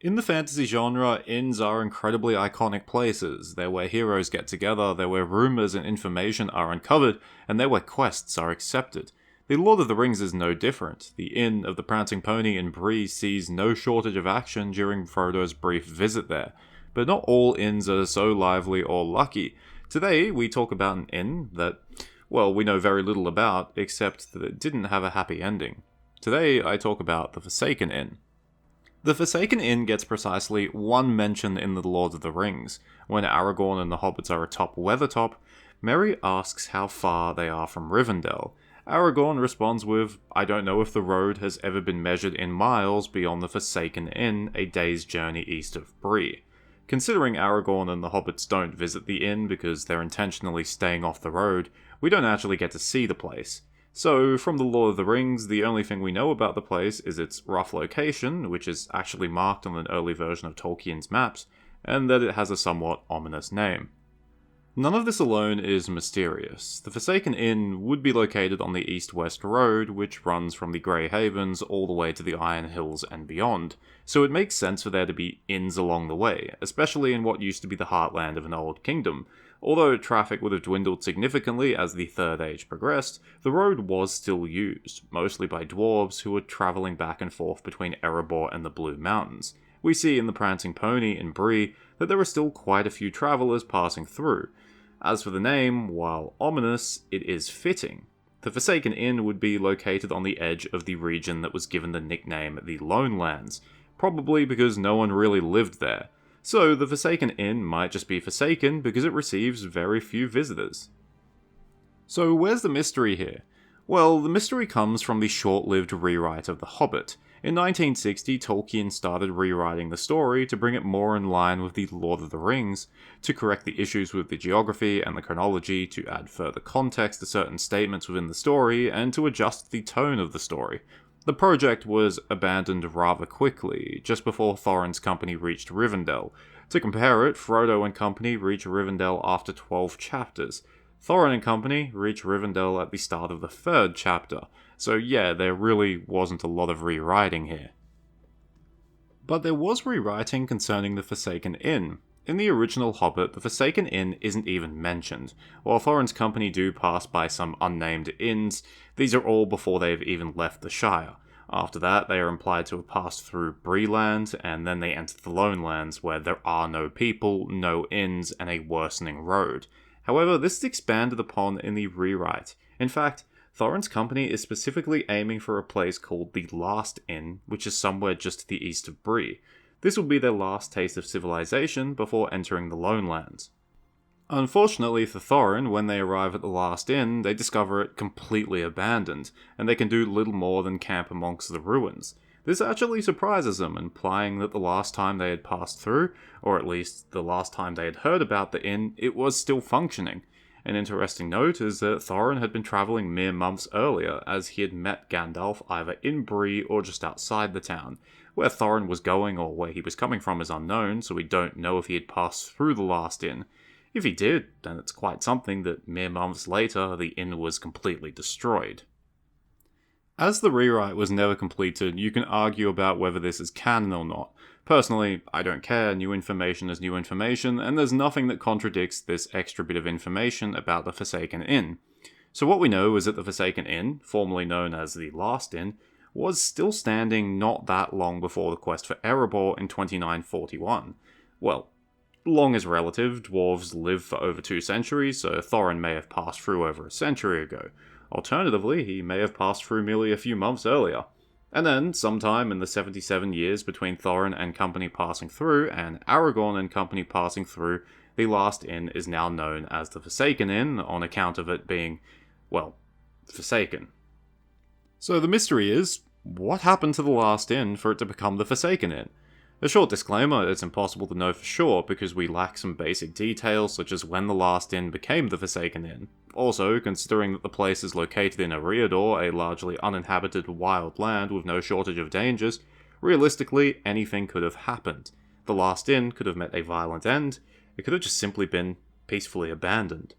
In the fantasy genre, inns are incredibly iconic places. They're where heroes get together, they're where rumours and information are uncovered, and they're where quests are accepted. The Lord of the Rings is no different. The Inn of the Prancing Pony in Bree sees no shortage of action during Frodo's brief visit there. But not all inns are so lively or lucky. Today, we talk about an inn that, well, we know very little about, except that it didn't have a happy ending. Today, I talk about the Forsaken Inn. The Forsaken Inn gets precisely one mention in The Lord of the Rings. When Aragorn and the hobbits are atop Weathertop, Merry asks how far they are from Rivendell. Aragorn responds with, "I don't know if the road has ever been measured in miles beyond the Forsaken Inn, a day's journey east of Bree." Considering Aragorn and the hobbits don't visit the inn because they're intentionally staying off the road, we don't actually get to see the place. So, from The Lord of the Rings, the only thing we know about the place is its rough location, which is actually marked on an early version of Tolkien's maps, and that it has a somewhat ominous name. None of this alone is mysterious. The Forsaken Inn would be located on the east-west road, which runs from the Grey Havens all the way to the Iron Hills and beyond, so it makes sense for there to be inns along the way, especially in what used to be the heartland of an old kingdom. Although traffic would have dwindled significantly as the Third Age progressed, the road was still used, mostly by dwarves who were travelling back and forth between Erebor and the Blue Mountains. We see in the Prancing Pony in Bree that there are still quite a few travellers passing through. As for the name, while ominous, it is fitting. The Forsaken Inn would be located on the edge of the region that was given the nickname the Lone Lands, probably because no one really lived there. So the Forsaken Inn might just be forsaken because it receives very few visitors. So where's the mystery here? Well, the mystery comes from the short-lived rewrite of The Hobbit. In 1960, Tolkien started rewriting the story to bring it more in line with The Lord of the Rings, to correct the issues with the geography and the chronology, to add further context to certain statements within the story, and to adjust the tone of the story. The project was abandoned rather quickly, just before Thorin's company reached Rivendell. To compare it, Frodo and company reach Rivendell after 12 chapters. Thorin and company reach Rivendell at the start of the 3rd chapter, so yeah, there really wasn't a lot of rewriting here. But there was rewriting concerning the Forsaken Inn. In the original Hobbit, the Forsaken Inn isn't even mentioned. While Thorin's company do pass by some unnamed inns, these are all before they've even left the Shire. After that, they are implied to have passed through Breeland, and then they enter the Lone Lands, where there are no people, no inns, and a worsening road. However, this is expanded upon in the rewrite. In fact, Thorin's company is specifically aiming for a place called the Last Inn, which is somewhere just to the east of Bree. This will be their last taste of civilization before entering the Lone Lands. Unfortunately for Thorin, when they arrive at the Last Inn, they discover it completely abandoned, and they can do little more than camp amongst the ruins. This actually surprises them, implying that the last time they had passed through, or at least the last time they had heard about the inn, it was still functioning. An interesting note is that Thorin had been travelling mere months earlier, as he had met Gandalf either in Bree or just outside the town. Where Thorin was going or where he was coming from is unknown, so we don't know if he had passed through the Last Inn. If he did, then it's quite something that mere months later the inn was completely destroyed. As the rewrite was never completed, you can argue about whether this is canon or not. Personally, I don't care, new information is new information, and there's nothing that contradicts this extra bit of information about the Forsaken Inn. So what we know is that the Forsaken Inn, formerly known as the Last Inn, was still standing not that long before the quest for Erebor in 2941. Well, long is relative, dwarves live for over 2 centuries, so Thorin may have passed through over a century ago. Alternatively, he may have passed through merely a few months earlier. And then, sometime in the 77 years between Thorin and company passing through and Aragorn and company passing through, the Last Inn is now known as the Forsaken Inn on account of it being, well, forsaken. So the mystery is, what happened to the Last Inn for it to become the Forsaken Inn? A short disclaimer, it's impossible to know for sure because we lack some basic details such as when the Last Inn became the Forsaken Inn. Also, considering that the place is located in Eriador, a largely uninhabited wild land with no shortage of dangers, realistically anything could have happened. The Last Inn could have met a violent end, it could have just simply been peacefully abandoned.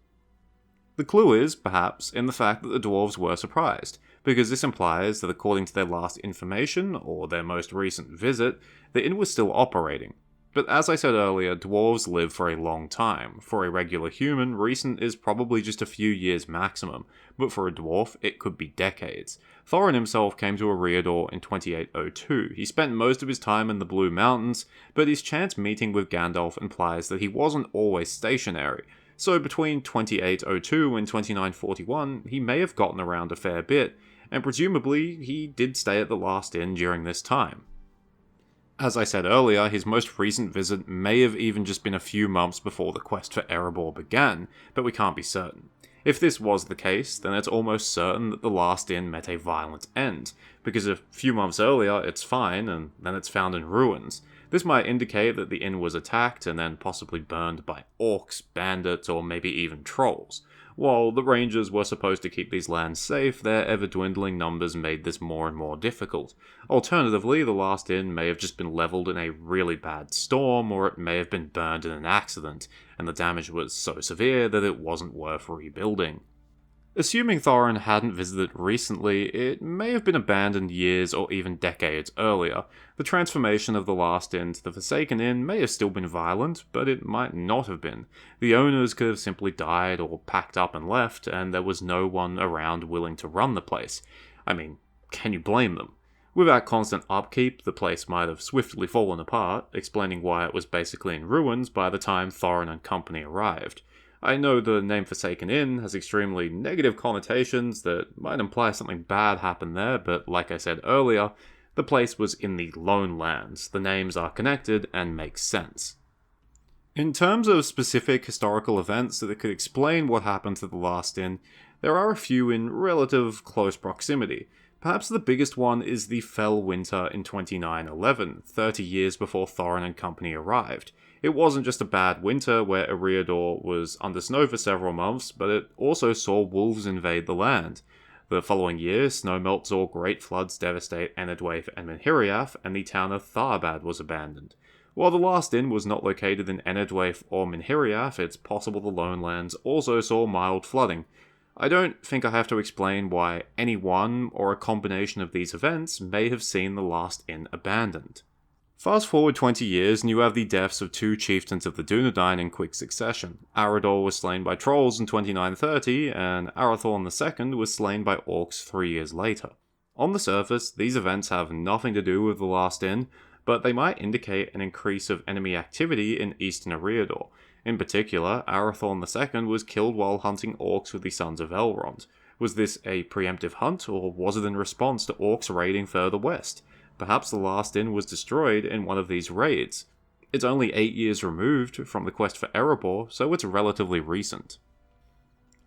The clue is, perhaps, in the fact that the dwarves were surprised. because this implies that according to their last information, or their most recent visit, the inn was still operating. But as I said earlier, dwarves live for a long time. For a regular human, recent is probably just a few years maximum, but for a dwarf, it could be decades. Thorin himself came to Eriador in 2802. He spent most of his time in the Blue Mountains, but his chance meeting with Gandalf implies that he wasn't always stationary. So between 2802 and 2941, he may have gotten around a fair bit, and presumably he did stay at the last inn during this time. As I said earlier, his most recent visit may have even just been a few months before the quest for Erebor began, but we can't be certain. If this was the case, then it's almost certain that the last inn met a violent end, because a few months earlier it's fine, and then it's found in ruins. This might indicate that the inn was attacked and then possibly burned by orcs, bandits, or maybe even trolls. While the rangers were supposed to keep these lands safe, their ever-dwindling numbers made this more and more difficult. Alternatively, the last inn may have just been leveled in a really bad storm, or it may have been burned in an accident, and the damage was so severe that it wasn't worth rebuilding. Assuming Thorin hadn't visited recently, it may have been abandoned years or even decades earlier. The transformation of the last inn to the Forsaken Inn may have still been violent, but it might not have been. The owners could have simply died or packed up and left, and there was no one around willing to run the place. I mean, can you blame them? Without constant upkeep, the place might have swiftly fallen apart, explaining why it was basically in ruins by the time Thorin and company arrived. I know the name Forsaken Inn has extremely negative connotations that might imply something bad happened there, but like I said earlier, the place was in the Lone Lands. The names are connected and make sense. In terms of specific historical events that could explain what happened to the last inn, there are a few in relative close proximity. Perhaps the biggest one is the Fell Winter in 2911, 30 years before Thorin and company arrived. It wasn't just a bad winter where Eriador was under snow for several months, but it also saw wolves invade the land. The following year, snowmelt saw great floods devastate Enedwaith and Minhiriath, and the town of Tharbad was abandoned. While the last inn was not located in Enedwaith or Minhiriath, it's possible the Lone Lands also saw mild flooding. I don't think I have to explain why any one or a combination of these events may have seen the last inn abandoned. Fast forward 20 years and you have the deaths of two chieftains of the Dunedain in quick succession. Eriador was slain by trolls in 2930, and Arathorn II was slain by orcs 3 years later. On the surface, these events have nothing to do with the last inn, but they might indicate an increase of enemy activity in eastern Eriador. In particular, Arathorn II was killed while hunting orcs with the Sons of Elrond. Was this a preemptive hunt, or was it in response to orcs raiding further west? Perhaps the last inn was destroyed in one of these raids. It's only 8 years removed from the quest for Erebor, so it's relatively recent.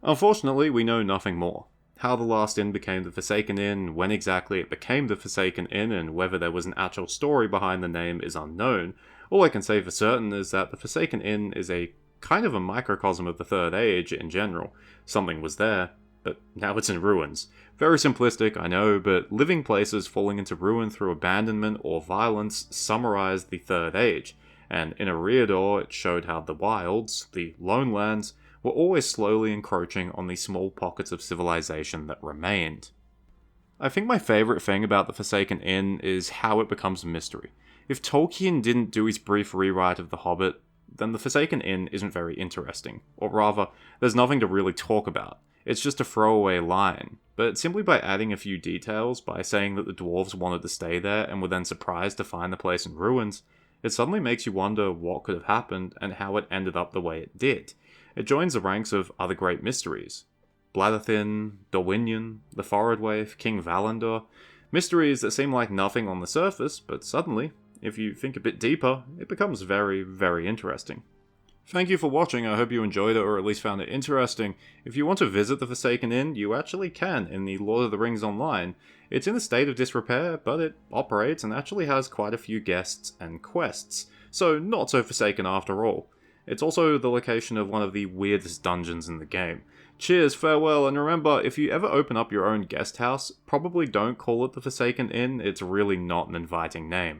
Unfortunately, we know nothing more. How the last inn became the Forsaken Inn, when exactly it became the Forsaken Inn, and whether there was an actual story behind the name is unknown. All I can say for certain is that the Forsaken Inn is a kind of a microcosm of the Third Age in general. Something was there, but now it's in ruins. Very simplistic, I know, but living places falling into ruin through abandonment or violence summarized the Third Age, and in Eriador it showed how the wilds, the Lone Lands, were always slowly encroaching on the small pockets of civilization that remained. I think my favourite thing about the Forsaken Inn is how it becomes a mystery. If Tolkien didn't do his brief rewrite of The Hobbit, then the Forsaken Inn isn't very interesting, or rather, there's nothing to really talk about. It's just a throwaway line, but simply by adding a few details, by saying that the dwarves wanted to stay there and were then surprised to find the place in ruins, it suddenly makes you wonder what could have happened and how it ended up the way it did. It joins the ranks of other great mysteries. Bladderthin, Dorwinion, the Forodwaith, King Valandor, mysteries that seem like nothing on the surface, but suddenly, if you think a bit deeper, it becomes very, very interesting. Thank you for watching, I hope you enjoyed it or at least found it interesting. If you want to visit the Forsaken Inn, you actually can in the Lord of the Rings Online. It's in a state of disrepair, but it operates and actually has quite a few guests and quests, so not so forsaken after all. It's also the location of one of the weirdest dungeons in the game. Cheers, farewell, and remember, if you ever open up your own guest house, probably don't call it the Forsaken Inn, it's really not an inviting name.